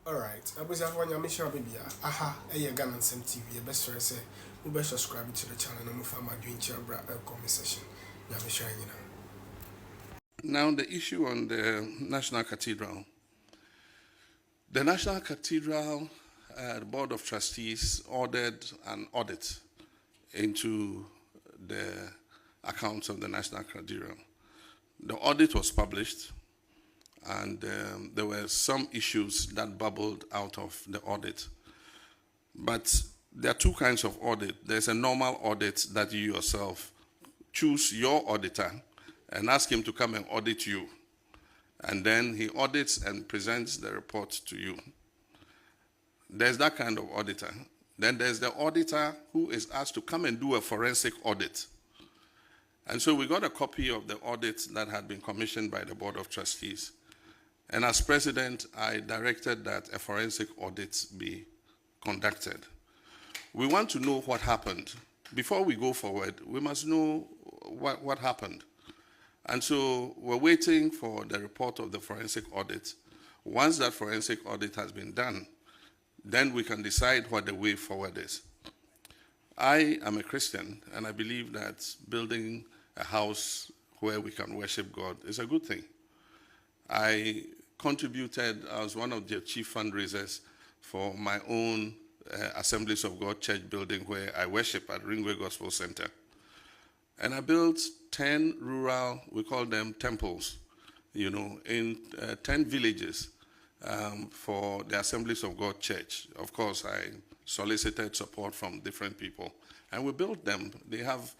All right. I was having your mission, baby. Aha, Ghana Nsem TV. Best friend say, we best subscribe to the channel and move my doing chamber comment session. Now, the issue on the National Cathedral. The National Cathedral Board of Trustees ordered an audit into the accounts of the National Cathedral. The audit was published, and there were some issues that bubbled out of the audit. But there are two kinds of audit. There's a normal audit that you yourself choose your auditor and ask him to come and audit you. And then he audits and presents the report to you. There's that kind of auditor. Then there's the auditor who is asked to come and do a forensic audit. And so we got a copy of the audit that had been commissioned by the Board of Trustees. And as president, I directed that a forensic audit be conducted. We want to know what happened. Before we go forward, we must know what happened. And so we're waiting for the report of the forensic audit. Once that forensic audit has been done, then we can decide what the way forward is. I am a Christian, and I believe that building a house where we can worship God is a good thing. I contributed as one of the chief fundraisers for my own Assemblies of God church building where I worship at Ringway Gospel Center. And I built 10 rural, we call them temples, in 10 villages for the Assemblies of God church. Of course, I solicited support from different people. And we built them. They have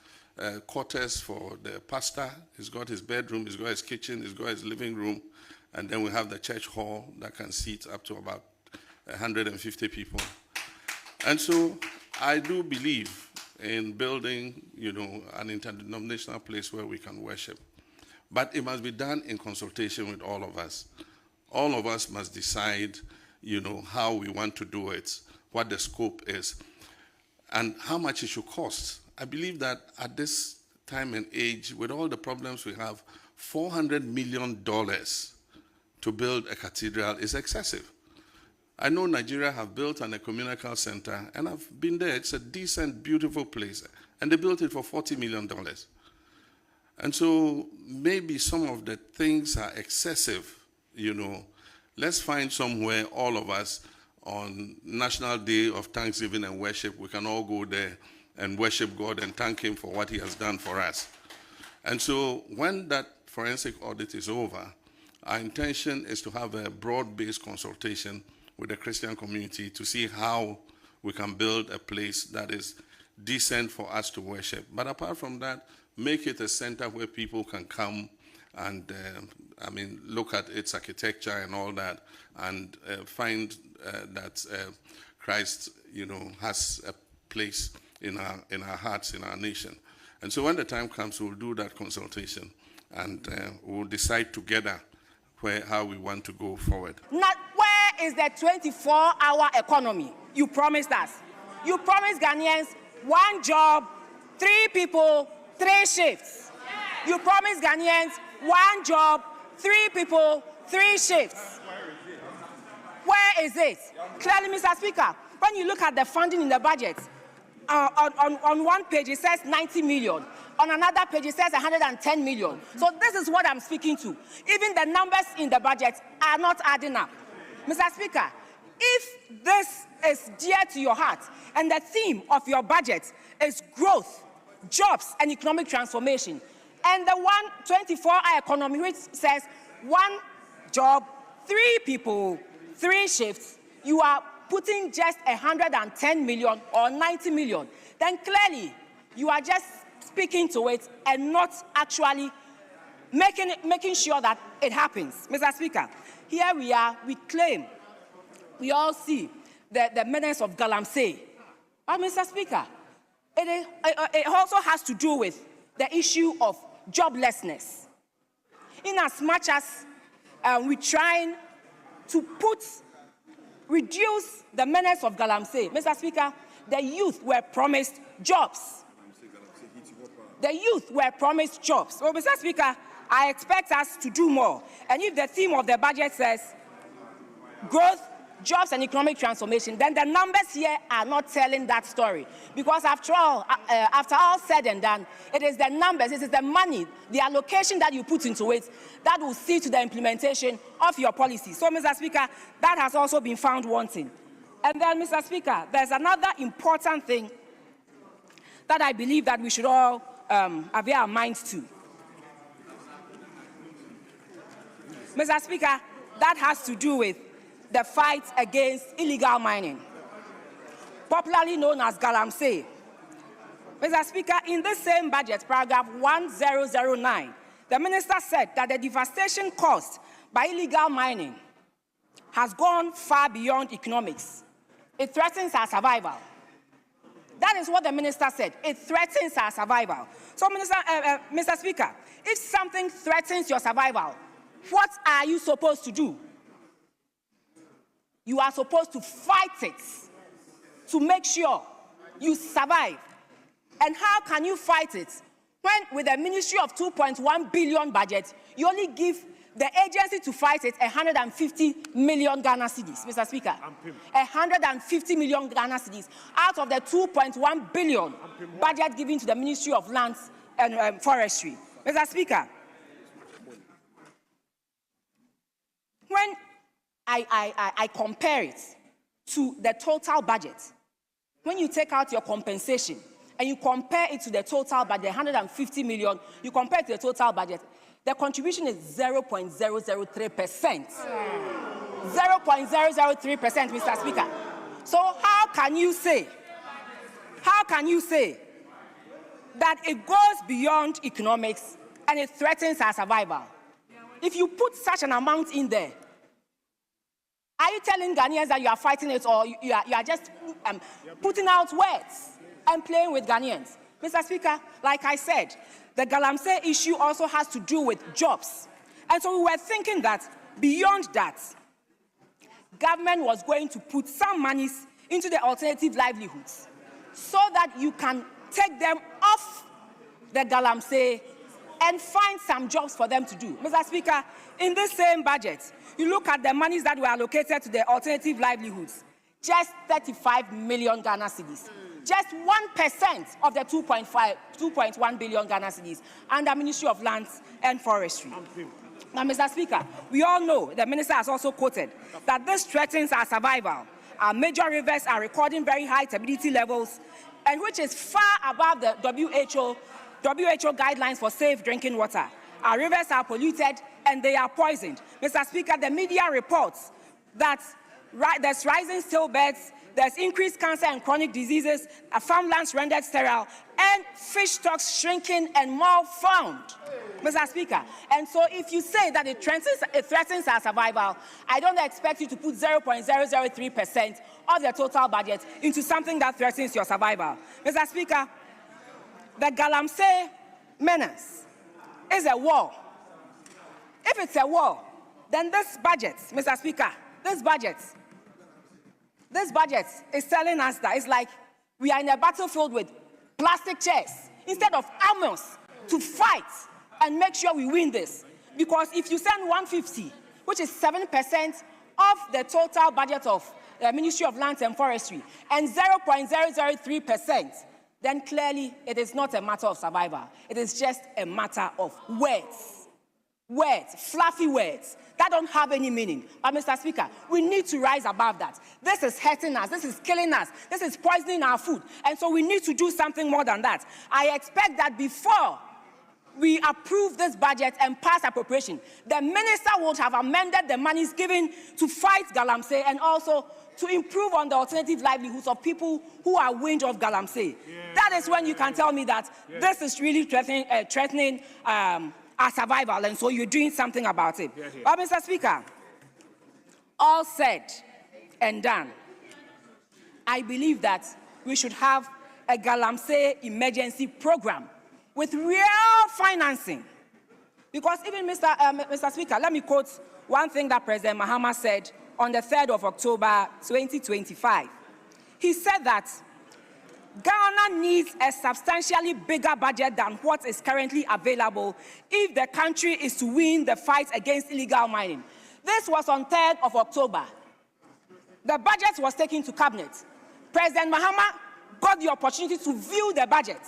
quarters for the pastor. He's got his bedroom, he's got his kitchen, he's got his living room. And then we have the church hall that can seat up to about 150 people. And so I do believe in building, an interdenominational place where we can worship. But it must be done in consultation with all of us. All of us must decide, how we want to do it, what the scope is, and how much it should cost. I believe that at this time and age, with all the problems we have, $400 million to build a cathedral is excessive. I know Nigeria have built an ecumenical center, and I've been there. It's a decent, beautiful place. And they built it for $40 million. And so maybe some of the things are excessive, Let's find somewhere, all of us, on National Day of Thanksgiving and Worship, we can all go there and worship God and thank Him for what He has done for us. And so when that forensic audit is over, our intention is to have a broad-based consultation with the Christian community to see how we can build a place that is decent for us to worship. But apart from that, make it a center where people can come and, look at its architecture and all that, and find that Christ, has a place in our hearts, in our nation. And so when the time comes, we'll do that consultation, and we'll decide together how we want to go forward. Where is the 24-hour economy you promised us? You promised Ghanaians 1 job, 3 people, 3 shifts. You promised Ghanaians 1 job, 3 people, 3 shifts. Where is it? Clearly, Mr. Speaker, when you look at the funding in the budget, on one page it says 90 million. On another page it says 110 million. So this is what I'm speaking to. Even the numbers in the budget are not adding up. Mr. Speaker, if this is dear to your heart and the theme of your budget is growth, jobs, and economic transformation, and the 24-hour economy which says 1 job, 3 people, 3 shifts, you are putting just 110 million or 90 million, then clearly you are just speaking to it and not actually making sure that it happens. Mr. Speaker, here we are, we claim, we all see the menace of Galamsey. But Mr. Speaker, it also has to do with the issue of joblessness. In as much as we're trying to reduce the menace of Galamsey, Mr. Speaker, the youth were promised jobs. The youth were promised jobs. So, Mr. Speaker, I expect us to do more. And if the theme of the budget says growth, jobs and economic transformation, then the numbers here are not telling that story. Because after all said and done, it is the numbers, it is the money, the allocation that you put into it that will see to the implementation of your policy. So, Mr. Speaker, that has also been found wanting. And then, Mr. Speaker, there's another important thing that I believe that we should all avail our minds to. Mr. Speaker, that has to do with the fight against illegal mining, popularly known as galamsey. Mr. Speaker, in the same budget, paragraph 1009, the minister said that the devastation caused by illegal mining has gone far beyond economics. It threatens our survival. That is what the minister said. It threatens our survival. So, Mr. Speaker, if something threatens your survival, what are you supposed to do? You are supposed to fight it to make sure you survive. And how can you fight it when, with a ministry of 2.1 billion budget, you only give the agency to fight it 150 million Ghana cedis, Mr. Speaker? 150 million Ghana cedis out of the 2.1 billion budget given to the Ministry of Lands and Forestry. Mr. Speaker, when I compare it to the total budget, when you take out your compensation and you compare it to the total budget, 150 million, you compare it to the total budget, the contribution is 0.003%. 0.003%, Mr. Speaker. So how can you say that it goes beyond economics and it threatens our survival? If you put such an amount in there, are you telling Ghanaians that you are fighting it, or you are just putting out words and playing with Ghanaians? Mr. Speaker, like I said, the galamsey issue also has to do with jobs. And so we were thinking that beyond that, government was going to put some monies into the alternative livelihoods so that you can take them off the galamsey and find some jobs for them to do. Mr. Speaker, in this same budget, you look at the monies that were allocated to the alternative livelihoods, just 35 million Ghana cedis. Just 1% of the 2.1 billion Ghana cedis under Ministry of Lands and Forestry. Now, Mr. Speaker, we all know, the minister has also quoted, that this threatens our survival. Our major rivers are recording very high turbidity levels, and which is far above the WHO guidelines for safe drinking water. Our rivers are polluted and they are poisoned. Mr. Speaker, the media reports that there's rising still beds, there's increased cancer and chronic diseases, farmlands rendered sterile, and fish stocks shrinking and malformed. Mr. Speaker, and so if you say that it threatens our survival, I don't expect you to put 0.003% of the total budget into something that threatens your survival. Mr. Speaker, the galamsey menace is a war. If it's a war, then this budget, Mr. Speaker, this budget is telling us that it's like we are in a battlefield with plastic chairs instead of armors to fight and make sure we win this. Because if you send 150, which is 7% of the total budget of the Ministry of Lands and Forestry, and 0.003%, then clearly it is not a matter of survival. It is just a matter of words. Words, fluffy words, that don't have any meaning. But, Mr. Speaker, we need to rise above that. This is hurting us. This is killing us. This is poisoning our food. And so we need to do something more than that. I expect that before we approve this budget and pass appropriation, the minister would have amended the monies given to fight galamsey and also to improve on the alternative livelihoods of people who are weaned of galamsey. Yeah. That is when you can tell me that this is really threatening our survival, and so you're doing something about it. But, Mr. Speaker, all said and done, I believe that we should have a galamsey emergency program with real financing. Because even, Mr. Speaker, let me quote one thing that President Mahama said on the 3rd of October, 2025. He said that Ghana needs a substantially bigger budget than what is currently available if the country is to win the fight against illegal mining. This was on 3rd of October. The budget was taken to cabinet. President Mahama got the opportunity to view the budget,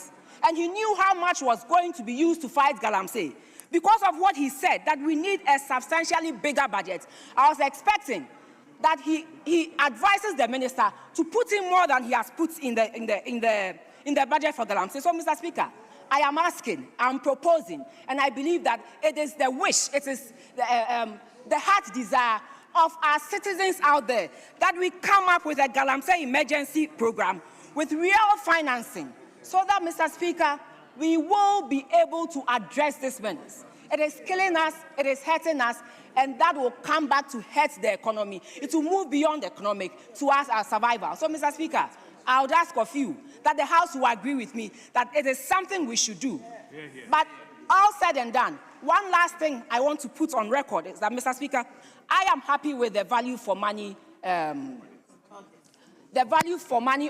and he knew how much was going to be used to fight galamsey. Because of what he said, that we need a substantially bigger budget, I was expecting that he advises the minister to put in more than he has put in the budget for galamsey. So, Mr. Speaker, I am asking, I'm proposing, and I believe that it is the wish, it is the heart desire of our citizens out there that we come up with a galamsey emergency program with real financing, so that, Mr. Speaker, we will be able to address this menace. It is killing us, it is hurting us, and that will come back to hurt the economy. It will move beyond the economic to us as survival. So, Mr. Speaker, I would ask of you that the House will agree with me that it is something we should do. But all said and done, one last thing I want to put on record is that, Mr. Speaker, I am happy with the value for money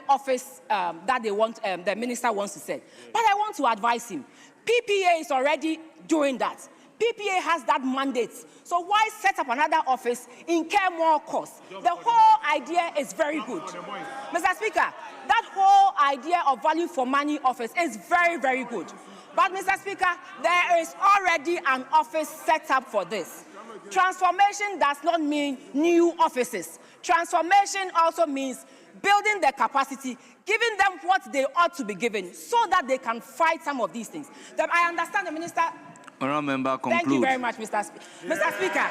office that they want, the minister wants to set. But I want to advise him. PPA is already doing that. PPA has that mandate. So why set up another office, incur more costs? The whole idea is very good. Mr. Speaker, that whole idea of value for money office is very, very good. But, Mr. Speaker, there is already an office set up for this. Transformation does not mean new offices. Transformation also means building their capacity, giving them what they ought to be given, so that they can fight some of these things. I understand the minister. Honourable Member, conclude. Thank you very much, Mr. Speaker. Mr. Speaker.